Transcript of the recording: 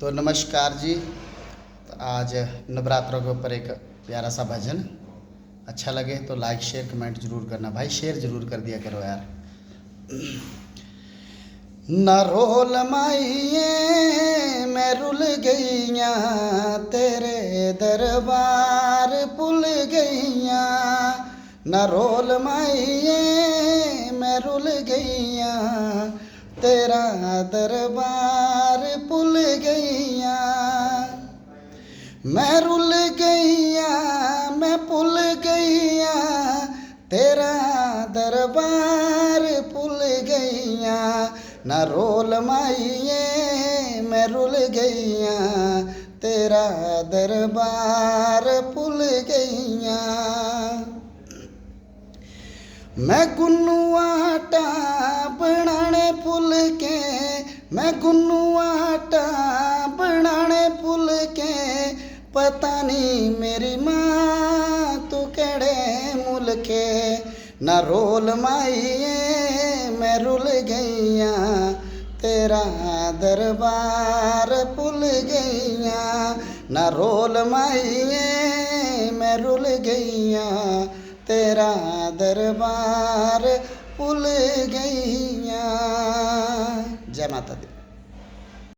तो नमस्कार जी। तो आज नवरात्रों के ऊपर एक प्यारा सा भजन, अच्छा लगे तो लाइक शेयर कमेंट जरूर करना भाई, शेयर जरूर कर दिया करो यार। न रोल माइये मैं रुल गईया, तेरे दरबार पुल गईया। न रोल माइये मैं रुल गईया, तेरा दरबार पुल गईया। मैं रुल गईया मैं पुल गईया, तेरा दरबार पुल गईया। न रोल माइये मैं रुल गईया, तेरा दरबार पुल गईया। मैं गुन्नू आटा बनाने पुल के, मैं गुन्नू आटा बनाने पुल के। पता नहीं मेरी माँ तू केड़े मुल्के। न रोल माइये मैं रुल गईया, तेरा दरबार पुल गईया। न रोल माइये मैं रुल गईया, तेरा दरबार पुल गईया। जय माता दी।